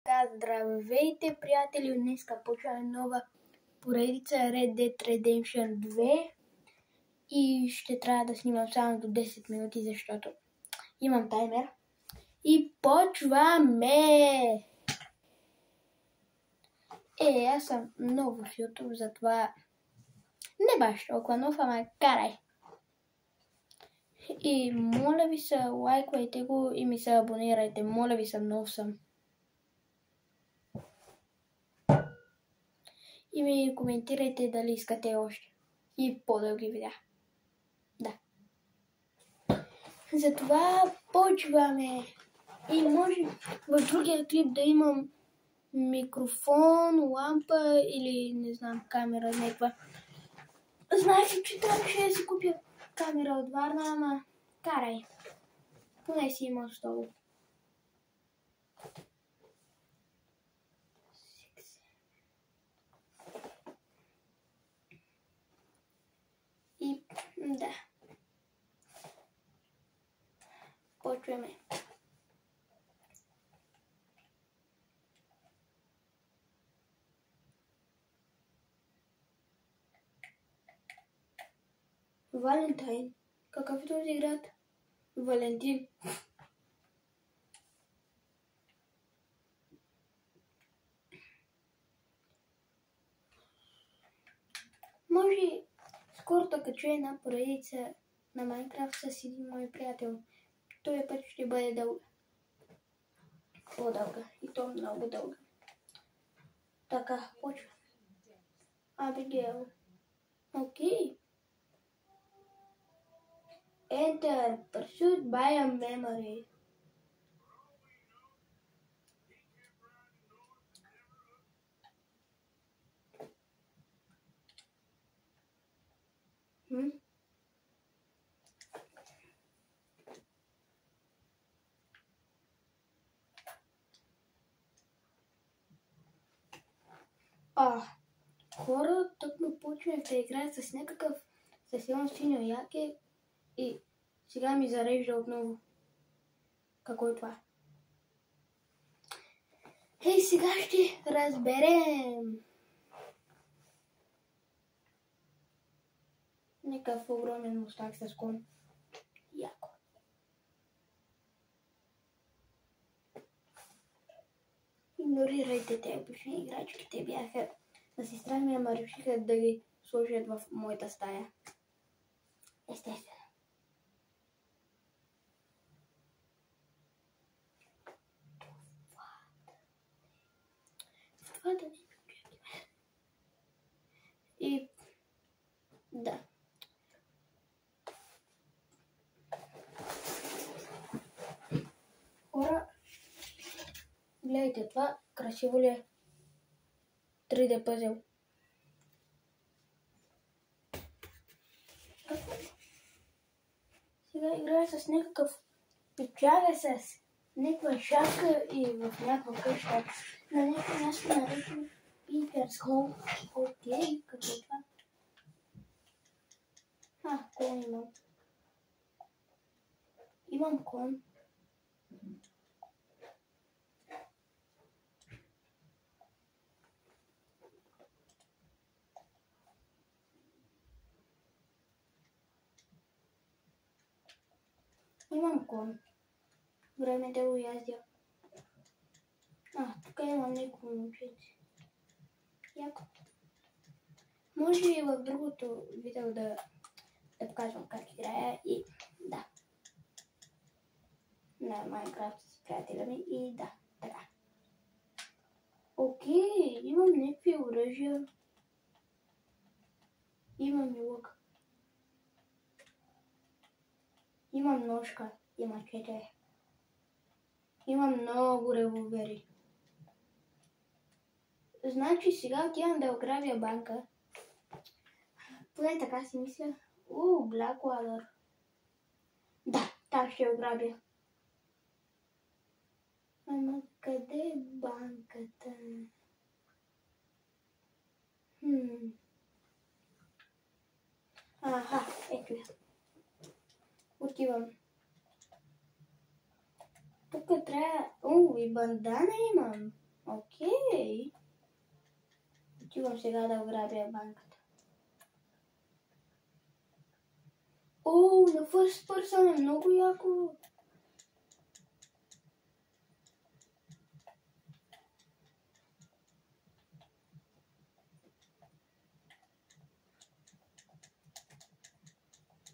Здравейте, приятели! Днеска почваме нова поредица Red Dead Redemption 2 и ще трябва да снимам само до 10 минути, защото имам таймер. И почваме! Аз съм нов в YouTube, затова не баш толкова нов, ама карай! И моля ви се, лайквайте го и ми се абонирайте, моля ви се, нов съм. И ми коментирайте дали искате още и по-дълги видеа. Да. Затова почваме. И може в другия клип да имам микрофон, лампа или не знам, камера някаква. Знаех, че трябваше да си купя камера от Варна, ама карай. Поне си имам стол. И да. Почваме. Валентайн. Какъв е този град? Валентин. Може скоро да кача една поредица на Майнкрафт с един мой приятел. Този път ще бъде дълга. По-дълга. И то много дълга. Така, почва. Абигейл. Окей. Enter. Pursued by a memory. Хора тъкмо почваме да играят с някакъв съвсем синьо яке и сега ми зарежда отново. Какво е това? Ей, сега ще разберем. Някакъв огромен мустак с кон. Яко. Игнорирайте те обични играчки. Те бяха на сестра ми, ама решиха да ги сложат в моята стая. Естествено. Това да не и да. Хора, гледайте това, красиво ли е? 3D пъзел. Сега играя с някакъв печага с някаква шапка и в някаква къща. На някакво място наречено Питърс Холм. Окей, какво е това? Кон имам. Имам кон. Имам кон. Време да го яздя. Тук имам някакво момченце. Яко. Може и в другото видео да показвам как играя и да. На Майнкрафт с приятеля ми и да, така. Окей, имам някакви оръжия. Имам и лък. Имам ножка и мачете. Имам много револвери. Значи сега отивам да ограбя банка. Поне така си мисля. Blackwater. Да, там ще ограбя. Ама къде е банката? Ето я. Отивам. Тук трябва... и бандана имам. Отивам сега да ограбя банката. О, на first person е много яко.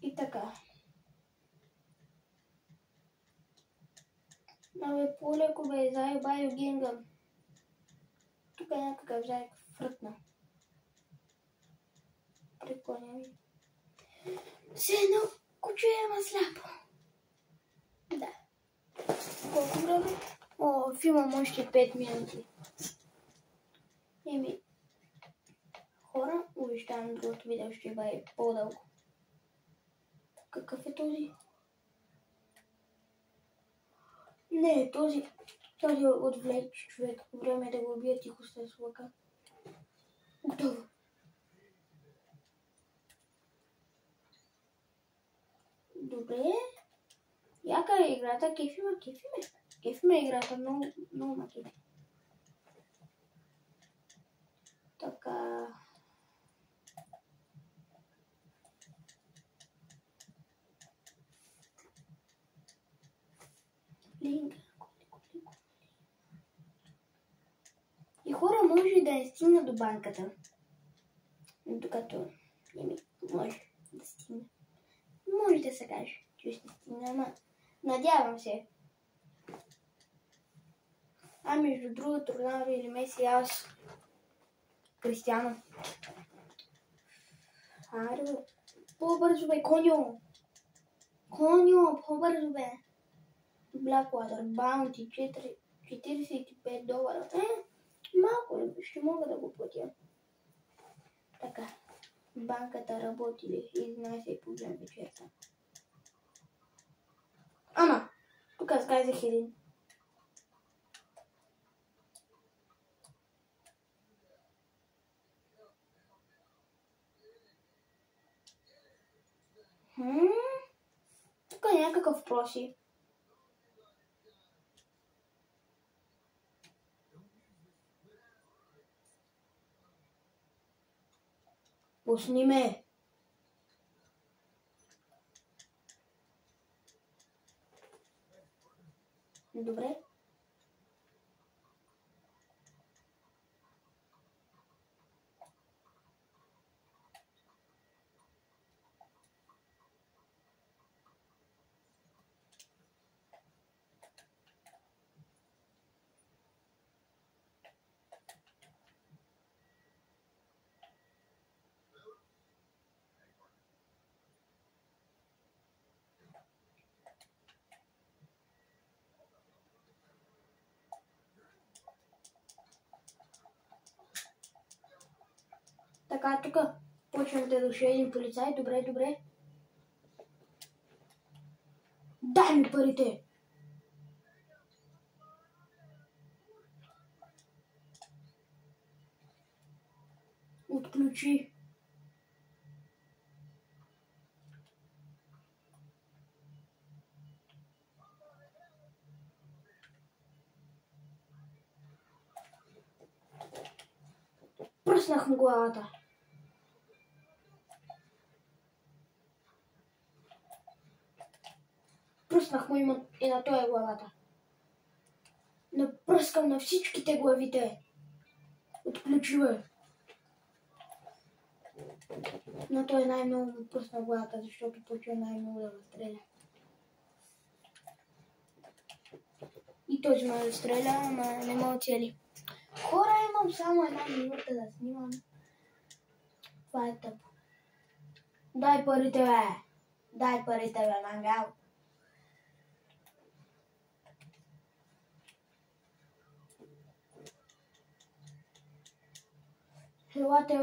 И така. Абе, по-леко бе, заебай генгъм. Тук е някакъв заек фрътна. Прикольно ми. Все едно куче е сляпо. Да. Колко време? О, филмам още 5 минути. Еми, хора, обещавам другото видео ще бъде по-дълго. Какъв е този? Не, този отвлече човек. Време е да го убия, тихо с лъка. Готово. Добре. Яка е играта? Кефи ме играта. Много ма кефи. Така. Линк. И хора може да не стигна до банката. Докато може да стигне. Може да се каже, че ще стигне, ама надявам се. А между другото, Роналдо или Меси, аз Кристиано. Аре, по-бързо бе, коньо, по-бързо бе. Blackwater, Bounty, $45. Малко ще мога да го платя. Така, банката работи ли? 11:30 вечерта. Ама, тук аз казах един. Тук е някакъв проси. Пусни ме. Добре. Така, тук почвам да дошли един полицай. Добре. Дай ми парите! Отключи. Пръснах му главата. Пръснах му и на той главата. Напръскам на всичките главите. Отключи бе. Но той най-много му пръсна главата, защото почва най-много да разстреля. И този ме разстреля, ама не ме оцели. Хора, имам само една минута да снимам. Това е тъпо. Дай парите, бе, мангал. Елате,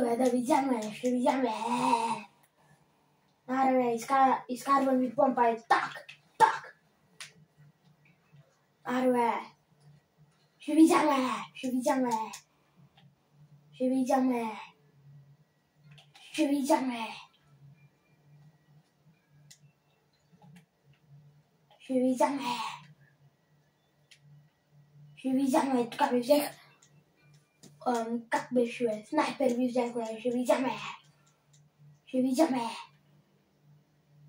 бе, да видям, бе, ще видям, бе. Аре, бе, изкарвам ми помпа и так. Аре, бе. Ще видям, бе. Тук ми взех. как беше, бе? Снайпер виждах, бе. Ще видяме.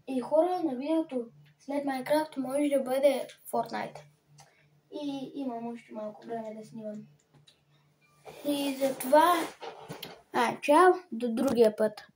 И хора, на видеото след Майнкрафт може да бъде Fortnite. И имам още малко време да снимам. И затова... чао, до другия път.